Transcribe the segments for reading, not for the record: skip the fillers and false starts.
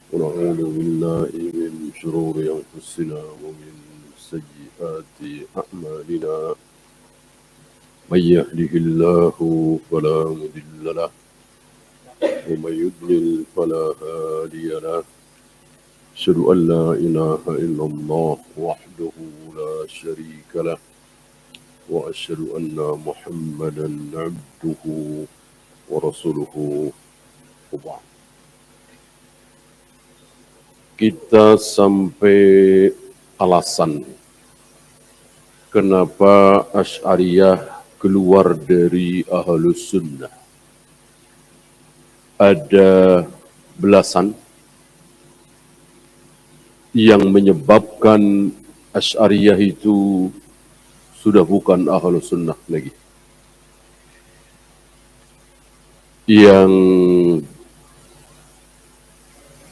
ونعوذ بالله من شرور أنفسنا ومن سيئات أعمالنا من يهده الله فلا مضل له ومن يضلل فلا هادي له أشهد أن لا إله إلا الله وحده لا شريك له وأشهد أن محمدا عبده ورسوله وبعد. Kita sampai alasan kenapa Asy'ariyah keluar dari Ahlus Sunnah. Ada belasan yang menyebabkan Asy'ariyah itu sudah bukan Ahlus Sunnah lagi. Yang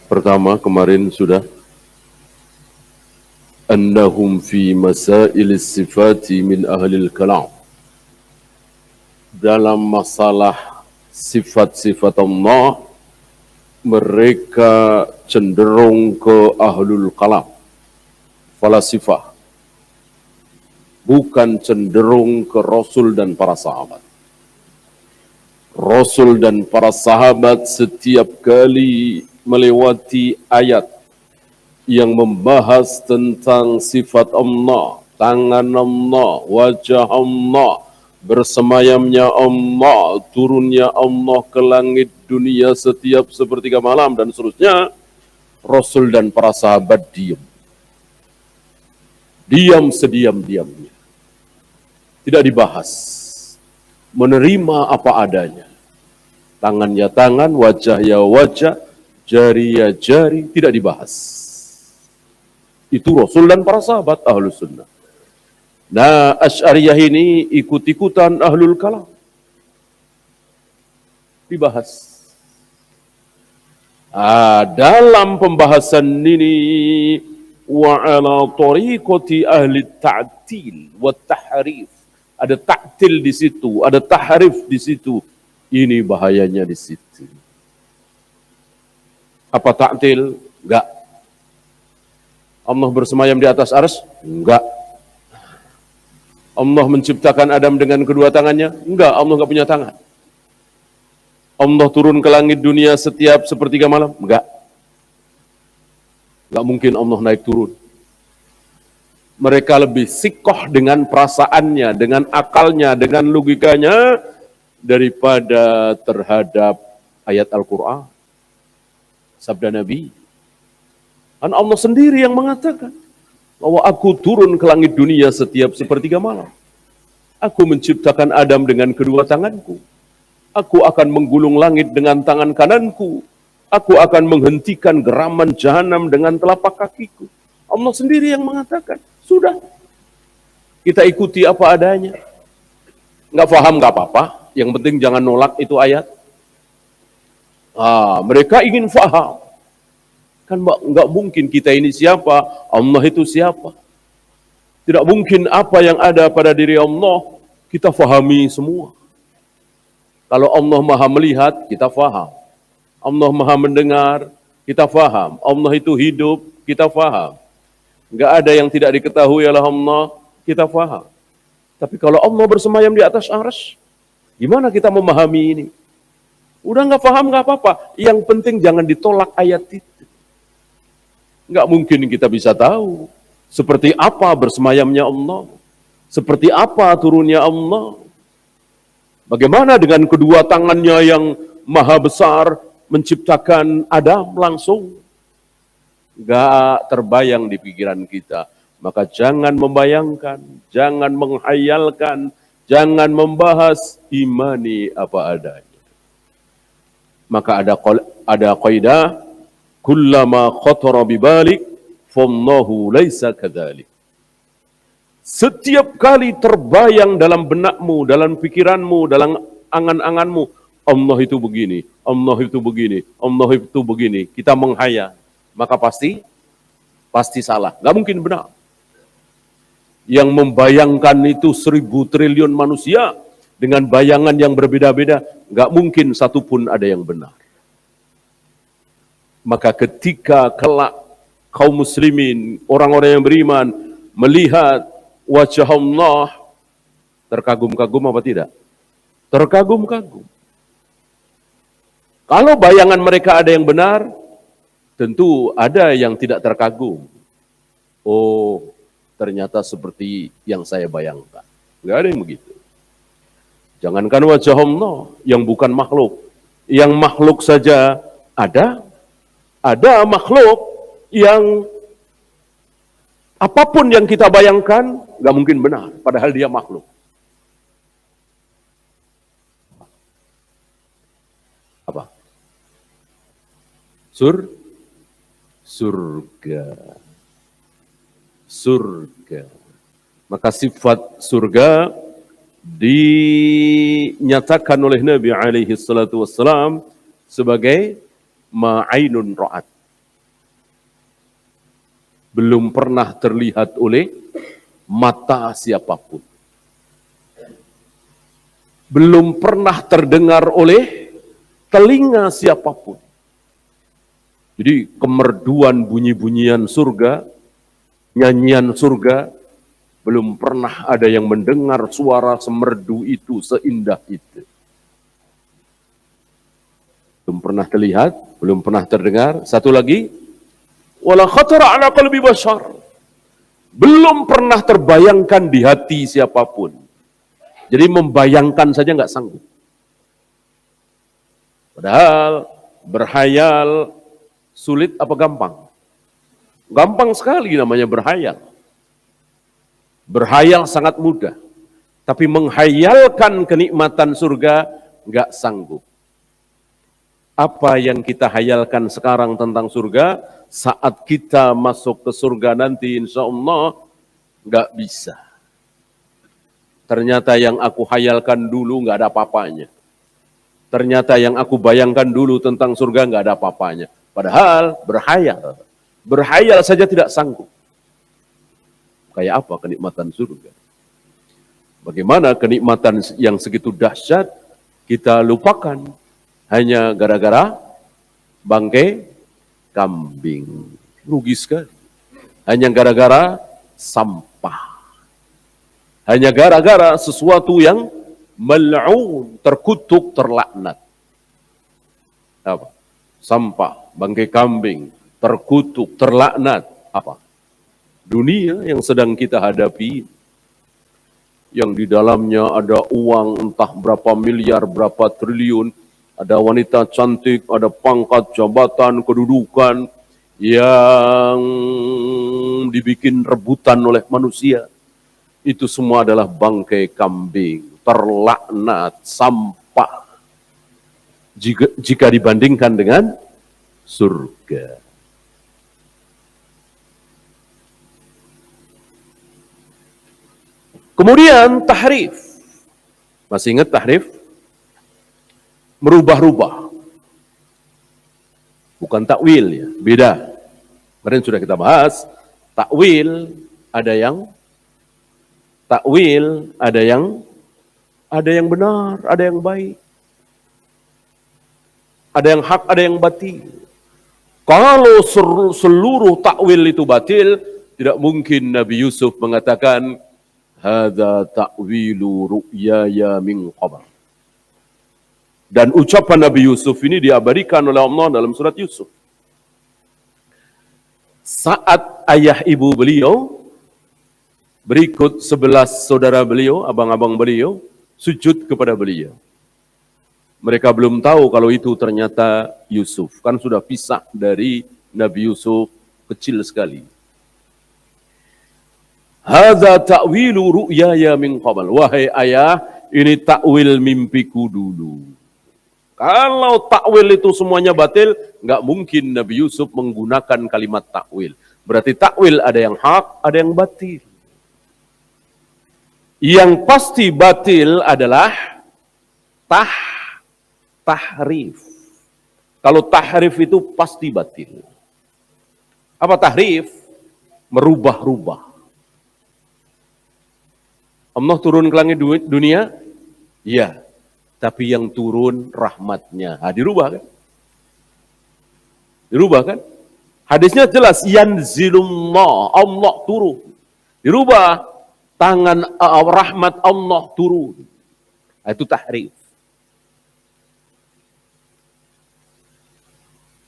pertama kemarin sudah annahum fi masail sifati min ahlil kalam. Dalam masalah sifat-sifat Allah mereka cenderung ke ahlul kalam, falasifah. Bukan cenderung ke Rasul dan para sahabat. Rasul dan para sahabat setiap kali melewati ayat yang membahas tentang sifat Allah, tangan Allah, wajah Allah, bersemayamnya Allah, turunnya Allah ke langit dunia setiap sepertiga malam dan seterusnya, Rasul dan para sahabat diam. Diam sediam-diamnya. Tidak dibahas. Menerima apa adanya. Tangan ya tangan, wajah ya wajah, jari ya jari, tidak dibahas. Itu Rasul dan para sahabat Ahlus Sunnah. Nah, Asy'ariyah ini ikut-ikutan Ahlul Kalam. Dibahas. Dalam pembahasan ini, wa ala tariqati ahli ta'til wa tahrif. Ada ta'til di situ, ada tahrif di situ. Ini bahayanya di situ. Apa ta'til? Enggak. Allah bersemayam di atas arsy? Enggak. Allah menciptakan Adam dengan kedua tangannya? Enggak, Allah enggak punya tangan. Allah turun ke langit dunia setiap sepertiga malam? Enggak. Enggak mungkin Allah naik turun. Mereka lebih sikoh dengan perasaannya, dengan akalnya, dengan logikanya, daripada terhadap ayat Al-Quran. Sabda Nabi. Dan Allah sendiri yang mengatakan bahwa aku turun ke langit dunia setiap sepertiga malam. Aku menciptakan Adam dengan kedua tanganku. Aku akan menggulung langit dengan tangan kananku. Aku akan menghentikan geraman jahanam dengan telapak kakiku. Allah sendiri yang mengatakan. Sudah. Kita ikuti apa adanya. Nggak paham nggak apa-apa. Yang penting jangan nolak itu ayat. Mereka ingin faham. Kan nggak mungkin kita ini siapa, Allah itu siapa. Tidak mungkin apa yang ada pada diri Allah, kita fahami semua. Kalau Allah maha melihat, kita faham. Allah maha mendengar, kita faham. Allah itu hidup, kita faham. Nggak ada yang tidak diketahui oleh Allah, kita faham. Tapi kalau Allah bersemayam di atas arsy, gimana kita memahami ini? Udah nggak paham nggak apa-apa. Yang penting jangan ditolak ayat itu. Nggak mungkin kita bisa tahu seperti apa bersemayamnya Allah, seperti apa turunnya Allah. Bagaimana dengan kedua tangannya yang maha besar menciptakan Adam langsung? Nggak terbayang di pikiran kita. Maka jangan membayangkan, jangan menghayalkan, jangan membahas, imani apa adanya. Maka ada kaidah, kullama khatara bibalik, fallahu laisa kadzalik. Setiap kali terbayang dalam benakmu, dalam pikiranmu, dalam angan-anganmu, Allah itu begini, Allah itu begini, Allah itu begini. Kita menghayal, maka pasti salah. Nggak mungkin benar. Yang membayangkan itu 1000 triliun manusia dengan bayangan yang berbeda-beda, nggak mungkin satupun ada yang benar. Maka ketika kelak kaum muslimin, orang-orang yang beriman melihat wajah Allah, terkagum-kagum apa tidak? Terkagum-kagum. Kalau bayangan mereka ada yang benar, tentu ada yang tidak terkagum. Oh, ternyata seperti yang saya bayangkan. Enggak ada yang begitu. Jangankan wajah Allah yang bukan makhluk. Yang makhluk saja ada makhluk yang apapun yang kita bayangkan nggak mungkin benar, padahal dia makhluk. Apa? Surga. Maka sifat surga dinyatakan oleh Nabi alaihi salatu wassalam sebagai ma'ainun ra'at. Belum pernah terlihat oleh mata siapapun. Belum pernah terdengar oleh telinga siapapun. Jadi kemerduan bunyi-bunyian surga, nyanyian surga, belum pernah ada yang mendengar suara semerdu itu, seindah itu. Belum pernah terlihat, belum pernah terdengar. Satu lagi, wala khatara ala qalbi bashar. Belum pernah terbayangkan di hati siapapun. Jadi membayangkan saja nggak sanggup. Padahal berhayal sulit apa gampang? Gampang sekali namanya berhayal. Berhayal sangat mudah. Tapi menghayalkan kenikmatan surga nggak sanggup. Apa yang kita hayalkan sekarang tentang surga, saat kita masuk ke surga nanti insya Allah nggak bisa. Ternyata yang aku hayalkan dulu nggak ada apa-apanya. Ternyata yang aku bayangkan dulu tentang surga nggak ada apa-apanya. Padahal berhayal saja tidak sanggup. Kayak apa kenikmatan surga? Bagaimana kenikmatan yang segitu dahsyat kita lupakan hanya gara-gara bangkai kambing. Rugi sekali. Hanya gara-gara sampah. Hanya gara-gara sesuatu yang mal'un, terkutuk, terlaknat. Apa? Sampah, bangkai kambing, terkutuk, terlaknat. Apa? Dunia yang sedang kita hadapi, yang di dalamnya ada uang entah berapa miliar, berapa triliun, ada wanita cantik, ada pangkat, jabatan, kedudukan yang dibikin rebutan oleh manusia. Itu semua adalah bangkai kambing, terlaknat, sampah. Jika dibandingkan dengan surga. Kemudian tahrif. Masih ingat tahrif? Merubah-rubah. Bukan takwil ya, beda. Kemarin sudah kita bahas, takwil ada yang benar, ada yang baik. Ada yang hak, ada yang batil. Kalau seluruh takwil itu batil, tidak mungkin Nabi Yusuf mengatakan hadza ta'wilu ru'yaya min qabl. Dan ucapan Nabi Yusuf ini diabadikan oleh Allah dalam surat Yusuf. Saat ayah ibu beliau, berikut 11 saudara beliau, abang-abang beliau, sujud kepada beliau. Mereka belum tahu kalau itu ternyata Yusuf. Kan sudah pisah dari Nabi Yusuf kecil sekali. Hadza ta'wilu ru'yaya min qabl. Wahai ayah, ini takwil mimpiku dulu. Kalau takwil itu semuanya batil, nggak mungkin Nabi Yusuf menggunakan kalimat takwil. Berarti takwil ada yang hak, ada yang batil. Yang pasti batil adalah tahrif. Kalau tahrif itu pasti batil. Apa tahrif? Merubah-rubah. Allah turun ke langit dunia? Iya. Tapi yang turun rahmatnya. Dirubah kan? Dirubah kan? Hadisnya jelas, yanzilullah, Allah turun. Dirubah, tangan rahmat Allah turun. Itu tahrif.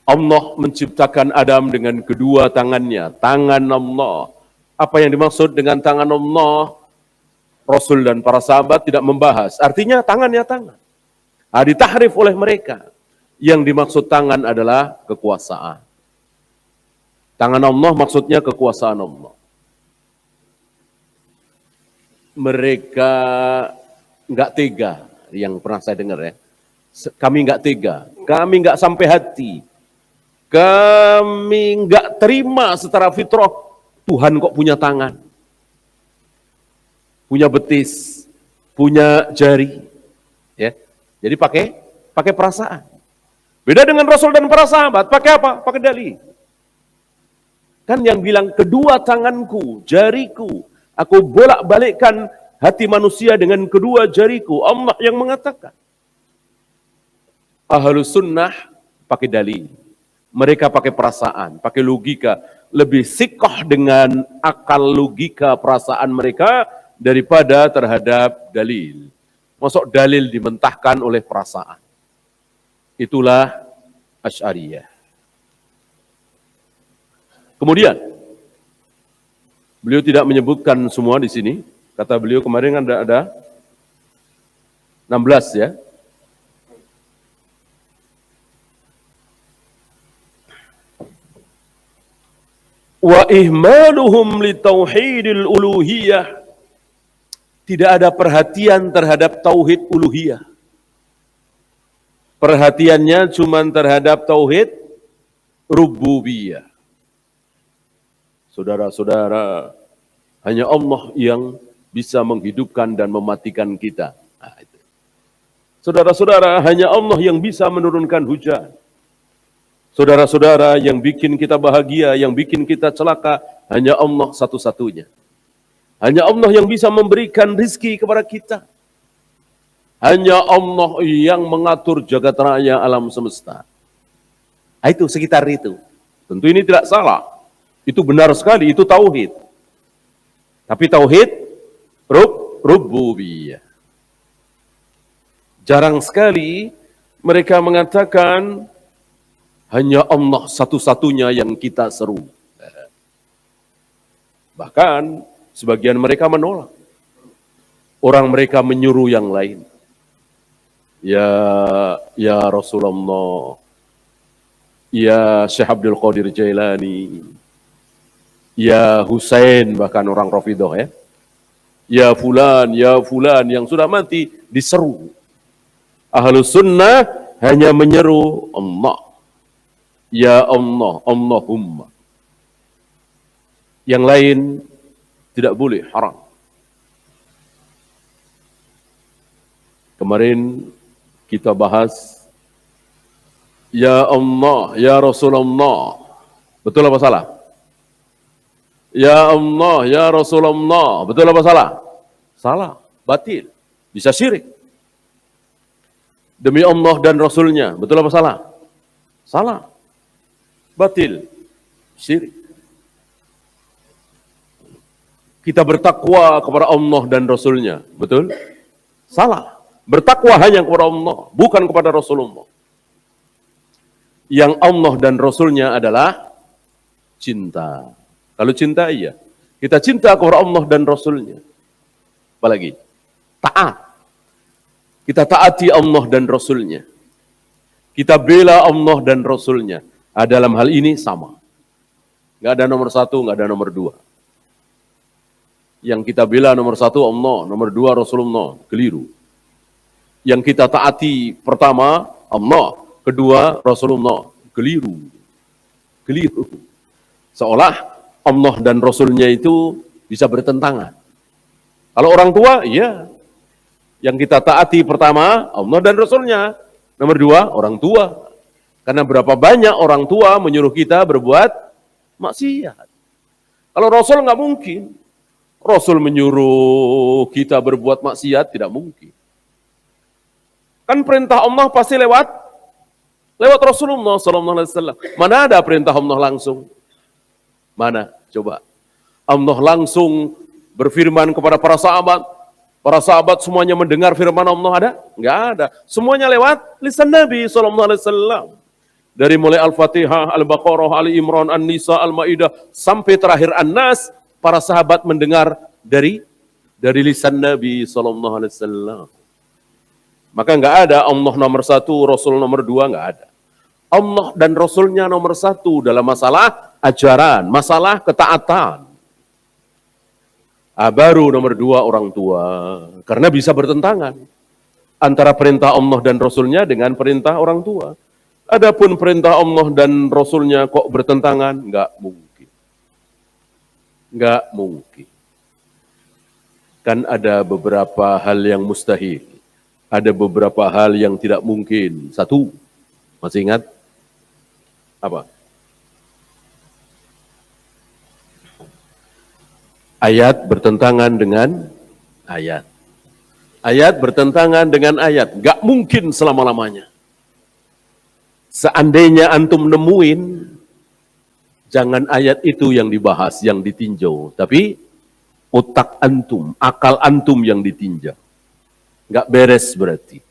Allah menciptakan Adam dengan kedua tangannya, tangan Allah. Apa yang dimaksud dengan tangan Allah? Rasul dan para sahabat tidak membahas. Artinya tangannya tangan. Ditahrif oleh mereka. Yang dimaksud tangan adalah kekuasaan. Tangan Allah maksudnya kekuasaan Allah. Mereka nggak tega, yang pernah saya dengar ya. Kami nggak tega, kami nggak sampai hati, kami nggak terima secara fitrah Tuhan kok punya tangan, punya betis, punya jari, ya. Jadi pakai perasaan. Beda dengan Rasul dan para sahabat, pakai apa? Pakai dalil. Kan yang bilang kedua tanganku, jariku, aku bolak-balikkan hati manusia dengan kedua jariku. Allah yang mengatakan. Ahlus sunnah pakai dalil. Mereka pakai perasaan, pakai logika. Lebih sikoh dengan akal logika perasaan mereka daripada terhadap dalil. Masuk dalil dimentahkan oleh perasaan. Itulah Asy'ariyah. Kemudian, beliau tidak menyebutkan semua di sini. Kata beliau kemarin ada 16 ya. Wa ihmaluhum li tauhidil uluhiyah. Tidak ada perhatian terhadap tauhid uluhiyah. Perhatiannya cuma terhadap tauhid rububiyah. Saudara-saudara, hanya Allah yang bisa menghidupkan dan mematikan kita. Nah, itu. Saudara-saudara, hanya Allah yang bisa menurunkan hujan. Saudara-saudara, yang bikin kita bahagia, yang bikin kita celaka, hanya Allah satu-satunya. Hanya Allah yang bisa memberikan rizki kepada kita. Hanya Allah yang mengatur jagat raya alam semesta. Itu sekitar itu. Tentu ini tidak salah. Itu benar sekali, itu tauhid. Tapi tauhid rububiyah. Jarang sekali mereka mengatakan hanya Allah satu-satunya yang kita seru. Bahkan sebagian mereka menolak. Orang mereka menyuruh yang lain. Ya Rasulullah, ya Syekh Abdul Qadir Jailani, ya Husain, bahkan orang Rafidah ya. Ya fulan yang sudah mati diseru. Ahlus sunnah hanya menyeru Allah. Ya Allah, Allahumma. Yang lain tidak boleh, haram. Kemarin kita bahas ya Allah, ya Rasulullah. Betul apa salah? Ya Allah, ya Rasulullah. Betul apa salah? Salah, batil. Bisa syirik. Demi Allah dan Rasulnya. Betul apa salah? Salah. Batil. Syirik. Kita bertakwa kepada Allah dan Rasulnya. Betul? Salah. Bertakwa hanya kepada Allah, bukan kepada Rasulullah. Yang Allah dan Rasulnya adalah cinta. Kalau cinta iya. Kita cinta kepada Allah dan Rasulnya. Apalagi? Taat. Kita taati Allah dan Rasulnya. Kita bela Allah dan Rasulnya. Dalam hal ini sama. Nggak ada nomor satu, nggak ada nomor dua. Yang kita bela nomor satu Allah, nomor dua Rasulullah. Keliru. Yang kita taati pertama Allah, kedua Rasulullah. Keliru. Keliru. Seolah Allah dan Rasulnya itu bisa bertentangan. Kalau orang tua, iya. Yang kita taati pertama Allah dan Rasulnya. Nomor dua, orang tua. Karena berapa banyak orang tua menyuruh kita berbuat maksiat. Kalau Rasul nggak mungkin. Rasul menyuruh kita berbuat maksiat, tidak mungkin. Kan perintah Allah pasti lewat Lewat Rasulullah SAW. Mana ada perintah Allah langsung? Mana? Coba. Allah langsung berfirman kepada para sahabat. Para sahabat semuanya mendengar firman Allah, ada? Enggak ada. Semuanya lewat lisan Nabi SAW. Dari mulai Al-Fatihah, Al-Baqarah, Ali Imran, An-Nisa, Al-Ma'idah, sampai terakhir An-Nas, para sahabat mendengar dari lisan Nabi SAW. Maka enggak ada Allah nomor satu, Rasul nomor dua, enggak ada. Allah dan Rasulnya nomor satu dalam masalah ajaran, masalah ketaatan. Baru nomor dua orang tua, karena bisa bertentangan antara perintah Allah dan Rasulnya dengan perintah orang tua. Adapun perintah Allah dan Rasulnya kok bertentangan? Enggak mungkin. Enggak mungkin. Kan ada beberapa hal yang mustahil. Ada beberapa hal yang tidak mungkin. Satu, masih ingat? Apa? Ayat bertentangan dengan ayat. Ayat bertentangan dengan ayat. Gak mungkin selama-lamanya. Seandainya antum nemuin, jangan ayat itu yang dibahas, yang ditinjau. Tapi otak antum, akal antum yang ditinjau. Gak beres berarti.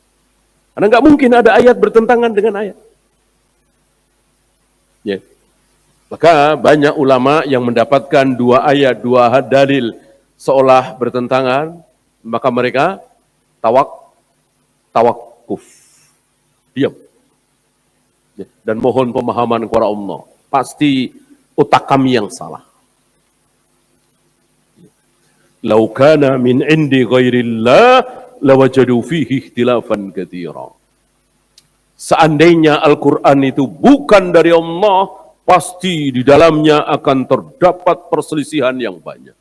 Karena gak mungkin ada ayat bertentangan dengan ayat. Ya. Maka banyak ulama yang mendapatkan dua ayat, dua dalil seolah bertentangan, maka mereka tawakuf, diam. Dan mohon pemahaman kepada Allah. Pasti otak kami yang salah. Lau kana min indi ghairillah lawajadu fihi ikhtilafan katsira. Seandainya Al-Quran itu bukan dari Allah, pasti di dalamnya akan terdapat perselisihan yang banyak.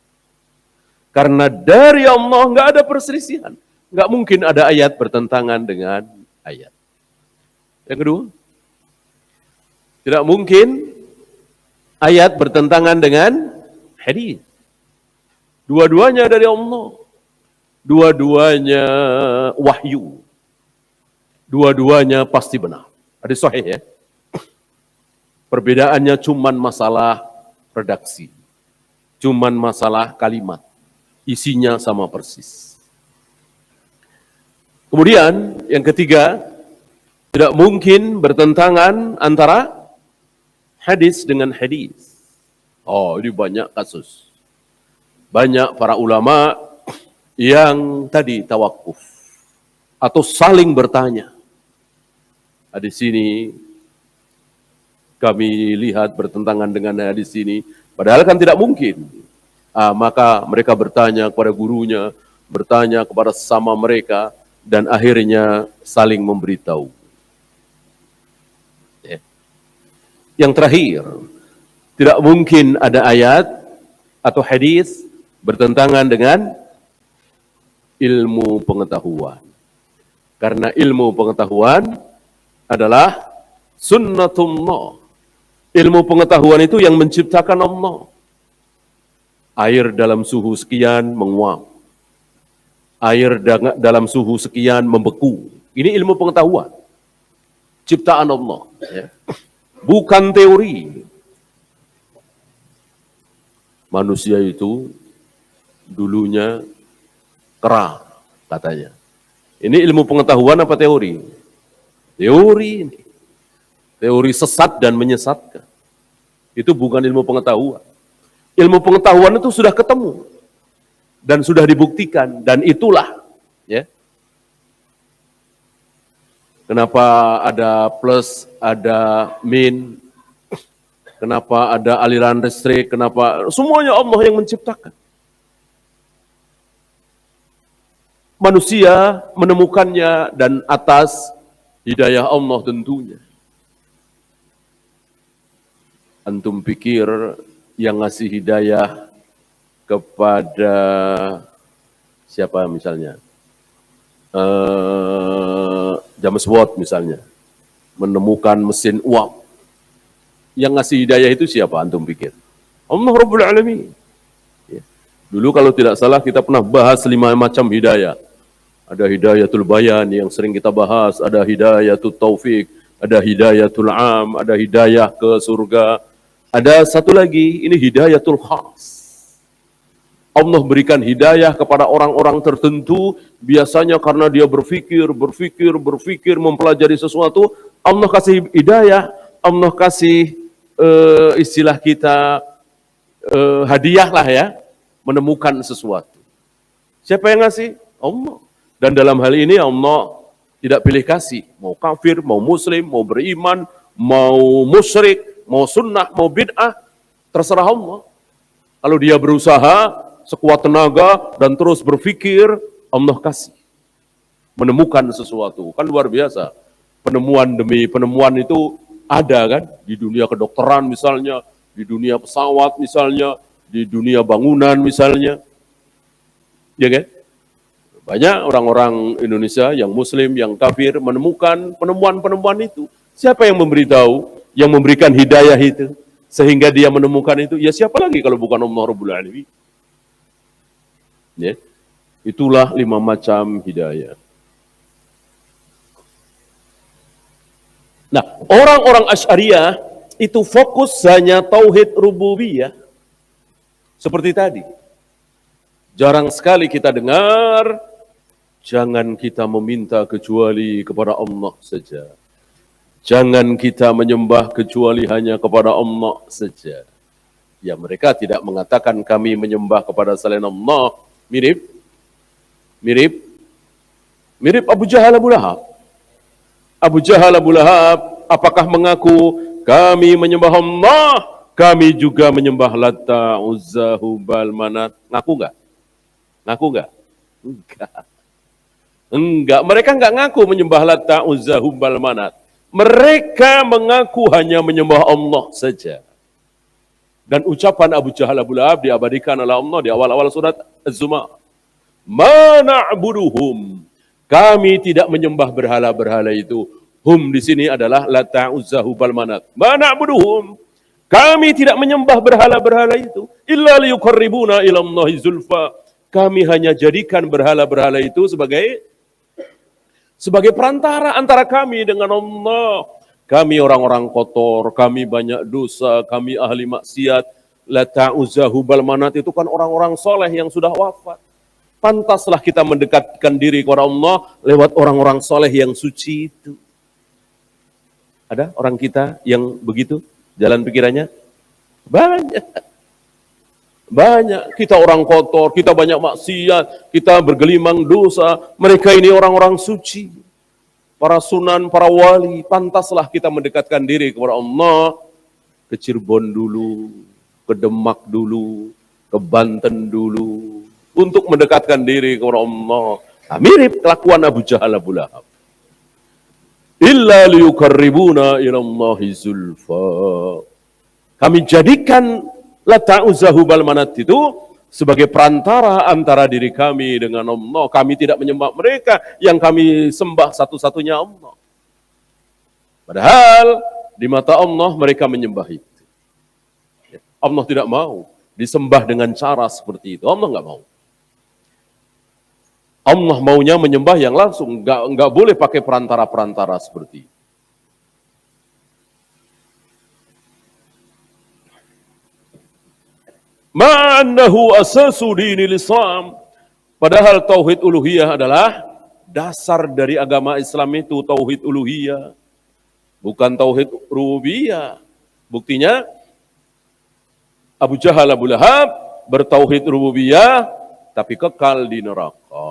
Karena dari Allah nggak ada perselisihan. Nggak mungkin ada ayat bertentangan dengan ayat. Yang kedua, tidak mungkin ayat bertentangan dengan hadis. Dua-duanya dari Allah. Dua-duanya wahyu. Dua-duanya pasti benar. Hadis sahih ya. Perbedaannya cuman masalah redaksi. Cuman masalah kalimat. Isinya sama persis. Kemudian yang ketiga, tidak mungkin bertentangan antara hadis dengan hadis. Oh, ini banyak kasus. Banyak para ulama yang tadi tawakuf atau saling bertanya. Di sini kami lihat bertentangan dengan hadis ini, padahal kan tidak mungkin. Maka mereka bertanya kepada gurunya, bertanya kepada sesama mereka, dan akhirnya saling memberitahu. Yang terakhir, tidak mungkin ada ayat atau hadis bertentangan dengan ilmu pengetahuan. Karena ilmu pengetahuan adalah sunnatullah. Ilmu pengetahuan itu yang menciptakan Allah. Air dalam suhu sekian menguap. Air dalam suhu sekian membeku. Ini ilmu pengetahuan. Ciptaan Allah. Ya. Bukan teori. Manusia itu dulunya kera, katanya. Ini ilmu pengetahuan apa teori? Teori ini. Teori sesat dan menyesatkan. Itu bukan ilmu pengetahuan. Ilmu pengetahuan itu sudah ketemu. Dan sudah dibuktikan. Dan itulah. Ya. Kenapa ada plus, ada min, kenapa ada aliran listrik, kenapa, semuanya Allah yang menciptakan. Manusia menemukannya dan atas hidayah Allah tentunya. Antum pikir yang ngasih hidayah kepada siapa misalnya? James Watt misalnya, menemukan mesin uap. Yang ngasih hidayah itu siapa antum pikir? Allah Rabbul Alamin. Ya. Dulu kalau tidak salah kita pernah bahas 5 macam hidayah. Ada hidayatul bayan yang sering kita bahas, ada hidayatul taufik, Ada hidayatul am, ada hidayah ke surga. Ada satu lagi, ini hidayatul khas. Allah berikan hidayah kepada orang-orang tertentu, biasanya karena dia berpikir, mempelajari sesuatu, Allah kasih hidayah, Allah kasih istilah kita hadiah lah ya, menemukan sesuatu. Siapa yang ngasih? Allah. Dan dalam hal ini Allah tidak pilih kasih, mau kafir, mau muslim, mau beriman, mau musyrik, mau sunnah, mau bid'ah, terserah Allah. Kalau dia berusaha sekuat tenaga dan terus berpikir, Allah kasih. Menemukan sesuatu, kan luar biasa. Penemuan demi penemuan itu ada kan, di dunia kedokteran misalnya, di dunia pesawat misalnya, di dunia bangunan misalnya. Ya kan? Banyak orang-orang Indonesia yang muslim, yang kafir menemukan penemuan-penemuan itu. Siapa yang memberitahu, yang memberikan hidayah itu, sehingga dia menemukan itu? Ya siapa lagi kalau bukan Allah Rabbul Alamin? Ya. Itulah 5 macam hidayah. Nah, orang-orang Asy'ariyah itu fokus hanya tauhid rububiyah. Seperti tadi. Jarang sekali kita dengar, jangan kita meminta kecuali kepada Allah saja. Jangan kita menyembah kecuali hanya kepada Allah saja. Ya, mereka tidak mengatakan kami menyembah kepada selain Allah. Mirip Abu Jahal Abu Lahab. Abu Jahal Abu Lahab apakah mengaku kami menyembah Allah, kami juga menyembah Latta, Uzza, Hubal, Manat? Ngaku enggak? Enggak. Mereka enggak ngaku menyembah Latta, Uzza, Hubal, Manat. Mereka mengaku hanya menyembah Allah saja. Dan ucapan Abu Jahal Abu Lahab diabadikan oleh Allah di awal-awal surat Az-Zumar. Ma na'buduhum. Kami tidak menyembah berhala-berhala itu. Hum di sini adalah Latta, Uzza, Hubal, Manat. Ma na'buduhum. Kami tidak menyembah berhala-berhala itu. Illa liyuqarribuna ila Allahi zulfa. Kami hanya jadikan berhala-berhala itu sebagai perantara antara kami dengan Allah. Kami orang-orang kotor, kami banyak dosa, kami ahli maksiat. Latta, Uzza, Hubal, Manat itu kan orang-orang soleh yang sudah wafat. Pantaslah kita mendekatkan diri kepada Allah lewat orang-orang soleh yang suci itu. Ada orang kita yang begitu jalan pikirannya? Banyak. Kita orang kotor, kita banyak maksiat, kita bergelimang dosa. Mereka ini orang-orang suci. Para sunan, para wali, pantaslah kita mendekatkan diri kepada Allah. Ke Cirebon dulu, ke Demak dulu, ke Banten dulu. Untuk mendekatkan diri kepada Allah. Nah, mirip kelakuan Abu Jahal Abu Lahab. Illa liyuqarribuna ila Allahi zulfa. Kami jadikan Latta, Uzza, Hubal, Manat itu sebagai perantara antara diri kami dengan Allah. Kami tidak menyembah mereka, yang kami sembah satu-satunya Allah. Padahal di mata Allah mereka menyembah itu. Allah tidak mau disembah dengan cara seperti itu. Allah nggak mau. Allah maunya menyembah yang langsung, nggak boleh pakai perantara-perantara seperti itu. Ma'annahu asasu dinil Islam. Padahal tauhid uluhiyah adalah dasar dari agama Islam itu, tauhid uluhiyah. Bukan tauhid rububiyah. Buktinya Abu Jahal Abu Lahab bertauhid rububiyah tapi kekal di neraka.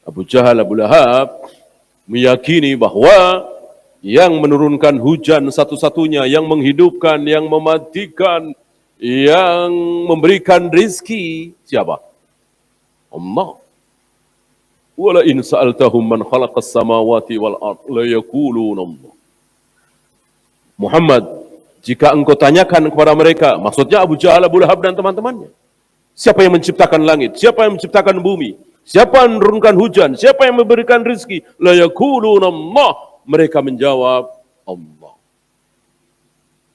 Abu Jahal Abu Lahab meyakini bahwa yang menurunkan hujan satu-satunya, yang menghidupkan, yang mematikan, yang memberikan rizki, siapa? Allah. Wala in sa'altahum man khalaqas samawati wal ard la yaquluna Allah. Muhammad, jika engkau tanyakan kepada mereka, maksudnya Abu Jahal Abu Lahab dan teman-temannya, siapa yang menciptakan langit? Siapa yang menciptakan bumi? Siapa yang menurunkan hujan? Siapa yang memberikan rizki? La yaquluna Allah. Mereka menjawab, Allah.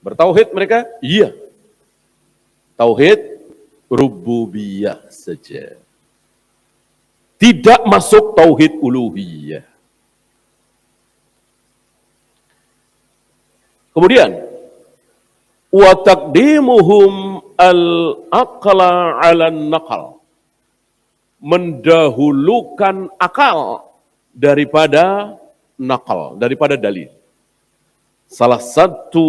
Bertauhid mereka? Iya. Tauhid rububiyah saja. Tidak masuk tauhid uluhiyah. Kemudian, wa taqdimuhum al-aqla 'ala naqal. Mendahulukan akal daripada nakal, daripada dalil. Salah satu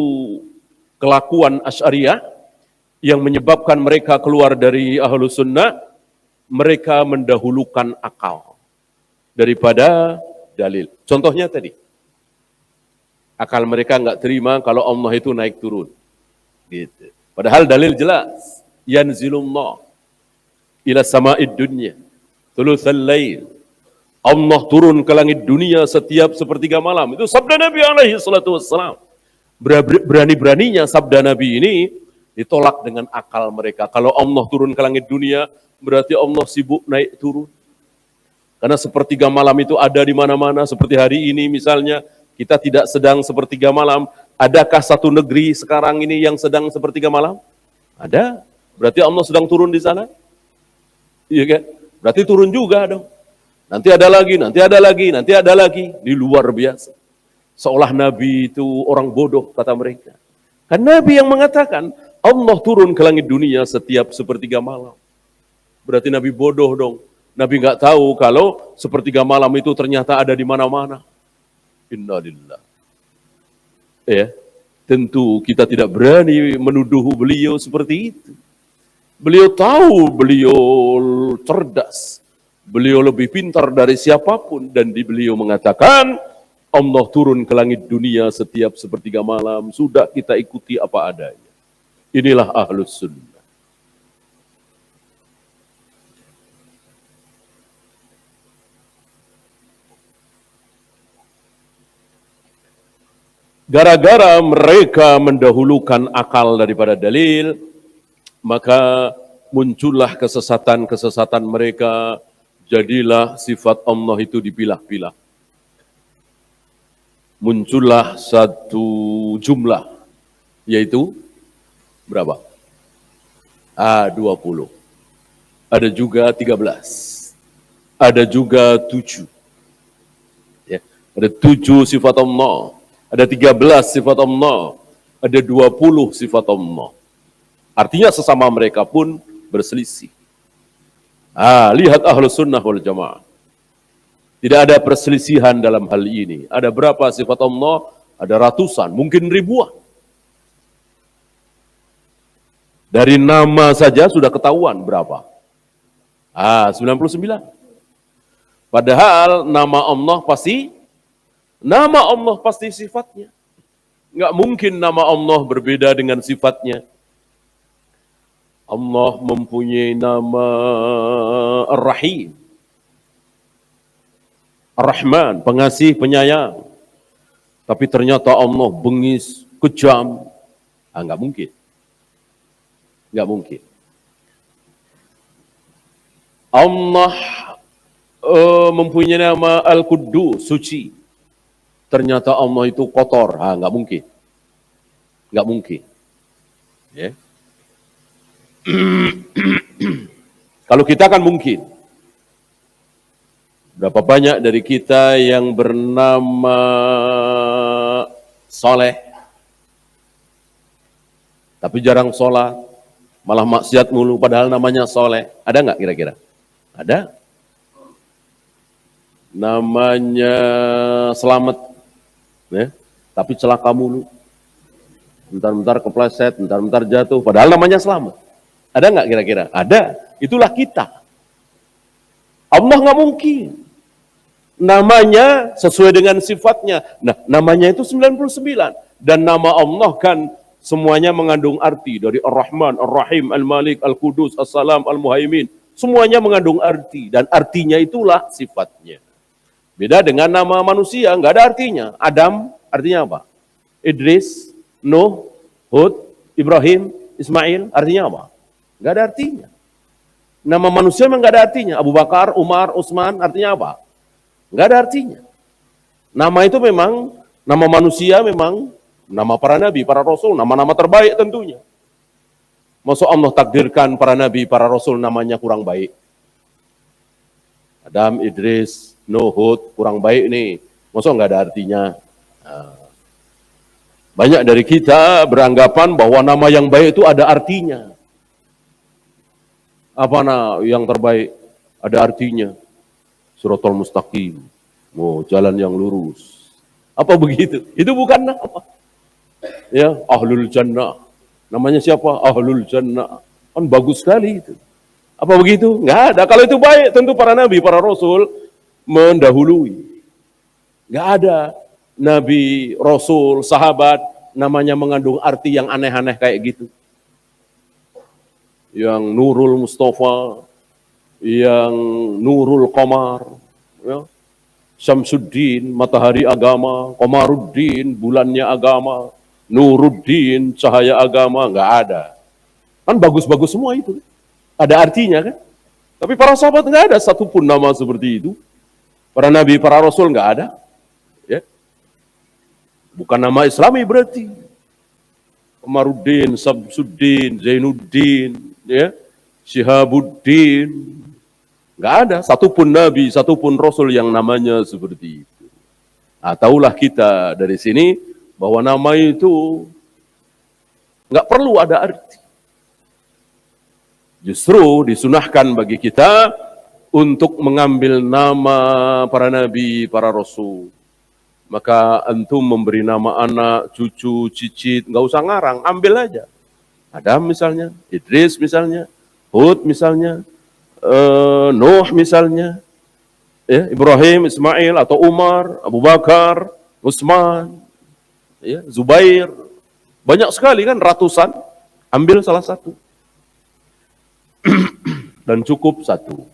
kelakuan Asy'ariyah yang menyebabkan mereka keluar dari Ahlus Sunnah, mereka mendahulukan akal daripada dalil. Contohnya tadi, akal mereka nggak terima kalau Allah itu naik turun. Gitu. Padahal dalil jelas, yanzilullah ila sama'id dunya thulutsal lail. Allah turun ke langit dunia setiap sepertiga malam. Itu sabda Nabi alaihi salatu wassalam. Berani-beraninya sabda Nabi ini ditolak dengan akal mereka. Kalau Allah turun ke langit dunia, berarti Allah sibuk naik turun. Karena sepertiga malam itu ada di mana-mana. Seperti hari ini misalnya, kita tidak sedang sepertiga malam. Adakah satu negeri sekarang ini yang sedang sepertiga malam? Ada. Berarti Allah sedang turun di sana? Iya kan? Berarti turun juga dong. Nanti ada lagi, nanti ada lagi, nanti ada lagi. Ini luar biasa. Seolah Nabi itu orang bodoh, kata mereka. Kan Nabi yang mengatakan, Allah turun ke langit dunia setiap sepertiga malam. Berarti Nabi bodoh dong. Nabi nggak tahu kalau sepertiga malam itu ternyata ada di mana-mana. Innalillah. Ya, tentu kita tidak berani menuduh beliau seperti itu. Beliau tahu, beliau cerdas. Beliau lebih pintar dari siapapun dan beliau mengatakan Allah turun ke langit dunia setiap sepertiga malam. Sudah kita ikuti apa adanya. Inilah Ahlus Sunnah. Gara-gara mereka mendahulukan akal daripada dalil, maka muncullah kesesatan-kesesatan mereka. Jadilah sifat Allah itu dipilah-pilah. Muncullah satu jumlah, yaitu berapa? 20. Ada juga 13. Ada juga 7. Ya. Ada 7 sifat Allah. Ada 13 sifat Allah. Ada 20 sifat Allah. Artinya sesama mereka pun berselisih. Lihat Ahlus Sunnah wal Jamaah. Tidak ada perselisihan dalam hal ini. Ada berapa sifat Allah? Ada ratusan, mungkin ribuan. Dari nama saja sudah ketahuan berapa. 99. Padahal nama Allah pasti sifatnya. Enggak mungkin nama Allah berbeda dengan sifatnya. Allah mempunyai nama Ar-Rahim, Ar-Rahman, pengasih, penyayang. Tapi ternyata Allah bengis, kejam. Enggak mungkin. Enggak mungkin. Allah mempunyai nama Al-Quddus, suci. Ternyata Allah itu kotor. Enggak mungkin. Enggak mungkin. Ya. Kalau kita kan mungkin. Berapa banyak dari kita yang bernama Soleh, tapi jarang sholat, malah maksiat mulu, padahal namanya Soleh. Ada nggak kira-kira? Ada. Namanya Selamat, ya, tapi celaka mulu. Bentar-bentar kepleset, bentar-bentar jatuh, padahal namanya Selamat. Ada nggak kira-kira? Ada. Itulah kita. Allah nggak mungkin. Namanya sesuai dengan sifatnya. Nah, namanya itu 99. Dan nama Allah kan semuanya mengandung arti. Dari Ar-Rahman, Ar-Rahim, Al-Malik, Al-Qudus, As-Salam, Al-Muhaimin. Semuanya mengandung arti. Dan artinya itulah sifatnya. Beda dengan nama manusia, nggak ada artinya. Adam, artinya apa? Idris, Nuh, Hud, Ibrahim, Ismail, artinya apa? Nggak ada artinya. Nama manusia memang nggak ada artinya. Abu Bakar, Umar, Utsman, artinya apa? Nggak ada artinya. Nama itu memang, nama manusia memang, nama para nabi, para rasul, nama-nama terbaik tentunya. Masa Allah takdirkan para nabi, para rasul namanya kurang baik? Adam, Idris, Nuh, Hud, kurang baik nih. Masa nggak ada artinya? Banyak dari kita beranggapan bahwa nama yang baik itu ada artinya. Apa yang terbaik? Ada artinya. Suratul Mustaqim. Oh, jalan yang lurus. Apa begitu? Itu bukan nama. Ya, Ahlul Jannah. Namanya siapa? Ahlul Jannah. Kan bagus sekali itu. Apa begitu? Enggak ada. Kalau itu baik, tentu para nabi, para rasul mendahului. Enggak ada nabi, rasul, sahabat namanya mengandung arti yang aneh-aneh kayak gitu. Yang Nurul Mustafa, yang Nurul Qamar, ya. Syamsuddin, matahari agama, Qamaruddin, bulannya agama, Nuruddin, cahaya agama, enggak ada. Kan bagus-bagus semua itu. Ada artinya kan? Tapi para sahabat enggak ada satupun nama seperti itu. Para nabi, para rasul enggak ada. Ya. Bukan nama Islami berarti. Qamaruddin, Syamsuddin, Zainuddin, ya. Syihabuddin. Enggak ada satupun nabi, satupun rasul yang namanya seperti itu. Nah, tahulah kita dari sini bahwa nama itu enggak perlu ada arti. Justru disunahkan bagi kita untuk mengambil nama para nabi, para rasul. Maka antum memberi nama anak, cucu, cicit, nggak usah ngarang, ambil aja. Adam misalnya, Idris misalnya, Hud misalnya, Nuh misalnya, ya, Ibrahim, Ismail, atau Umar, Abu Bakar, Utsman, ya, Zubair. Banyak sekali kan, ratusan. Ambil salah satu. Dan cukup satu.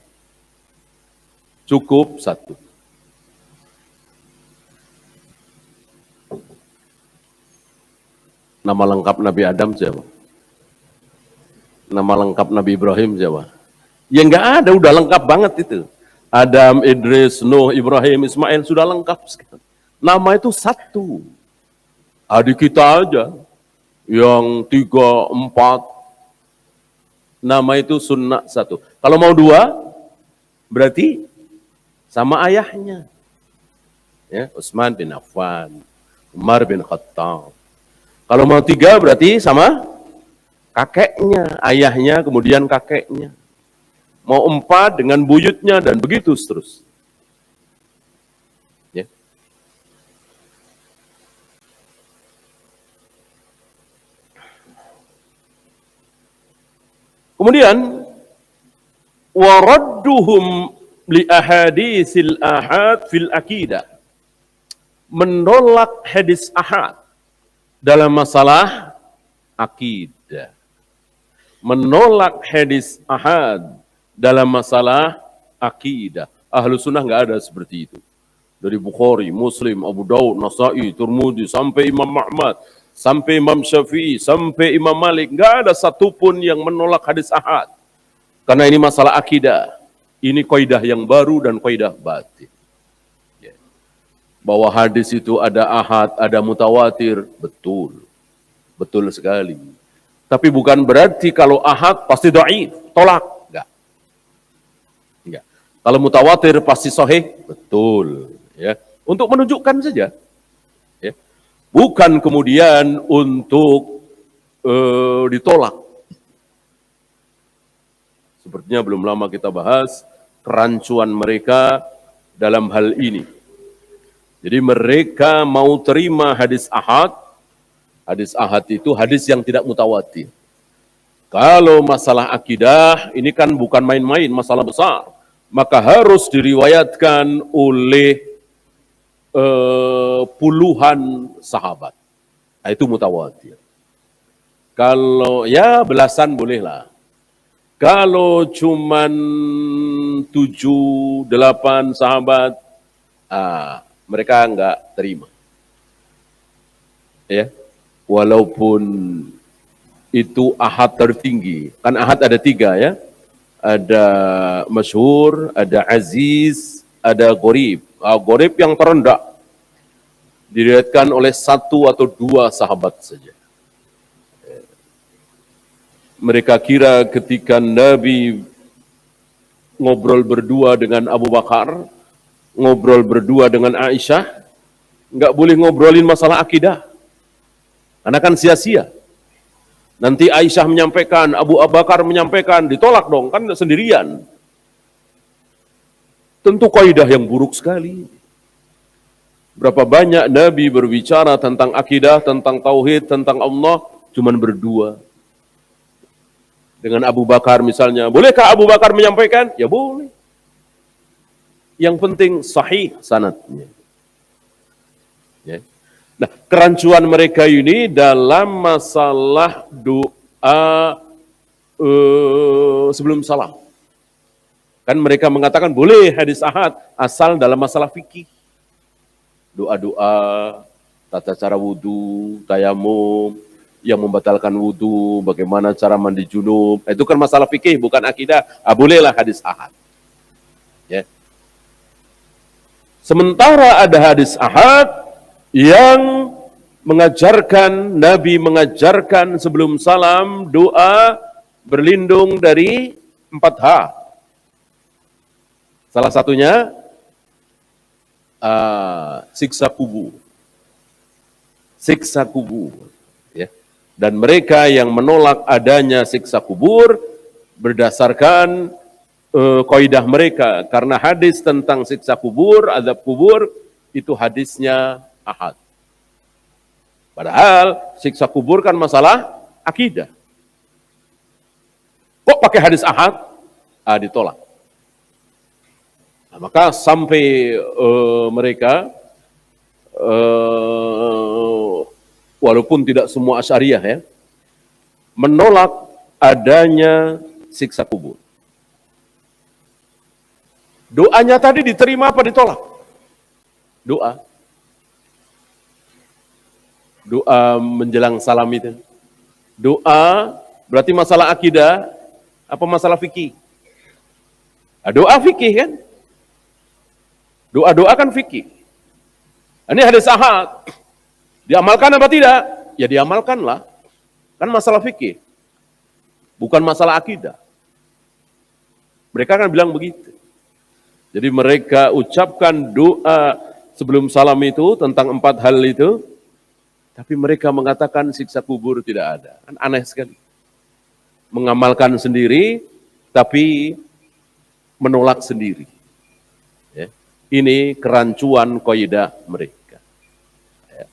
Cukup satu. Nama lengkap Nabi Adam siapa? Nama lengkap Nabi Ibrahim siapa? Ya enggak ada, udah lengkap banget itu. Adam, Idris, Nuh, Ibrahim, Ismail, sudah lengkap sekali. Nama itu satu. Adik kita aja, yang 3, 4, nama itu sunnah satu. Kalau mau 2, berarti sama ayahnya. Ya, Utsman bin Affan, Umar bin Khattab. Kalau mau 3 berarti sama kakeknya, ayahnya, kemudian kakeknya. Mau 4 dengan buyutnya, dan begitu seterusnya. Ya. Kemudian waradduhum li ahaditsil ahad fil aqidah. Menolak hadis ahad dalam masalah akidah. Menolak hadis ahad dalam masalah akidah. Ahlu sunnah nggak ada seperti itu. Dari Bukhari, Muslim, Abu Daud, Nasai, Tirmidzi, sampai Imam Ahmad, sampai Imam Syafi'i, sampai Imam Malik, nggak ada satupun yang menolak hadis ahad. Karena ini masalah akidah. Ini kaidah yang baru dan kaidah batin. Bahwa hadis itu ada ahad, ada mutawatir, betul. Betul sekali. Tapi bukan berarti kalau ahad pasti dhaif, tolak. Enggak. Kalau mutawatir pasti sahih, betul. Ya. Untuk menunjukkan saja. Ya. Bukan kemudian untuk ditolak. Sepertinya belum lama kita bahas kerancuan mereka dalam hal ini. Jadi mereka mau terima hadis ahad. Hadis ahad itu hadis yang tidak mutawatir. Kalau masalah akidah, ini kan bukan main-main, masalah besar. Maka harus diriwayatkan oleh puluhan sahabat. Nah, itu mutawatir. Kalau ya belasan bolehlah. Kalau cuman 7, 8 sahabat, mereka enggak terima. Ya, walaupun itu ahad tertinggi. Kan ahad ada 3 ya. Ada masyhur, ada aziz, ada gharib. Gharib yang terendah. Diriwayatkan oleh 1 atau 2 sahabat saja. Mereka kira ketika Nabi ngobrol berdua dengan Abu Bakar, ngobrol berdua dengan Aisyah, nggak boleh ngobrolin masalah akidah. Karena kan sia-sia. Nanti Aisyah menyampaikan, Abu Bakar menyampaikan, ditolak dong, kan sendirian. Tentu kaidah yang buruk sekali. Berapa banyak Nabi berbicara tentang akidah, tentang tauhid, tentang Allah, cuman berdua. Dengan Abu Bakar misalnya, bolehkah Abu Bakar menyampaikan? Ya boleh. Yang penting sahih sanadnya. Ya. Nah, kerancuan mereka ini dalam masalah doa sebelum salam. Kan mereka mengatakan boleh hadis ahad asal dalam masalah fikih. Doa-doa, tata cara wudhu, tayamum, yang membatalkan wudhu, bagaimana cara mandi junub. Itu kan masalah fikih, bukan akidah. Bolehlah hadis ahad. Ya. Sementara ada hadis ahad yang mengajarkan, Nabi mengajarkan sebelum salam doa berlindung dari 4H. Salah satunya siksa kubur. Siksa kubur. Ya. Dan mereka yang menolak adanya siksa kubur berdasarkan kaidah mereka, karena hadis tentang siksa kubur, azab kubur, itu hadisnya ahad. Padahal siksa kubur kan masalah akidah. Kok pakai hadis ahad? Ditolak. Nah, maka sampai mereka, walaupun tidak semua Asy'ariyah ya, menolak adanya siksa kubur. Doanya tadi diterima apa ditolak? Doa. Doa menjelang salam itu. Doa berarti masalah akidah apa masalah fikih? Doa fikih kan? Doa-doa kan fikih. Ini hadis ahad. Diamalkan apa tidak? Ya diamalkanlah. Kan masalah fikih. Bukan masalah akidah. Mereka kan bilang begitu. Jadi mereka ucapkan doa sebelum salam itu tentang 4 hal itu, tapi mereka mengatakan siksa kubur tidak ada. Kan aneh sekali. Mengamalkan sendiri, tapi menolak sendiri. Ya. Ini kerancuan kaidah mereka. Ya.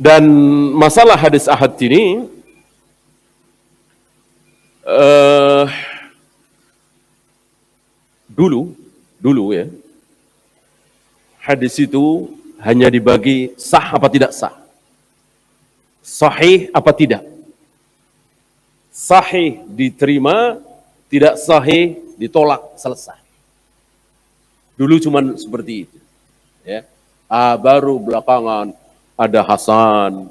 Dan masalah hadis ahad ini, dulu ya, hadis itu hanya dibagi sah apa tidak sah, sahih apa tidak. Sahih diterima, tidak sahih ditolak, selesai. Dulu cuman seperti itu. Ya. Baru belakangan ada Hasan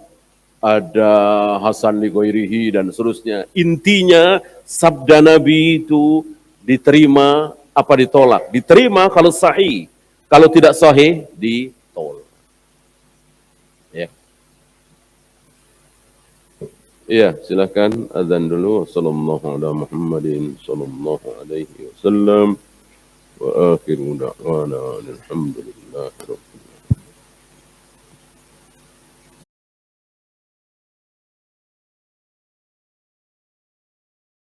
li ghairihi dan seterusnya. Intinya sabda Nabi itu diterima apa ditolak? Diterima kalau sahih, kalau tidak sahih ditolak. Ya. Iya, silakan azan dulu. Sallallahu ala Muhammadin sallallahu alaihi wasallam wa akhiru da'wana alhamdulillahi rabbil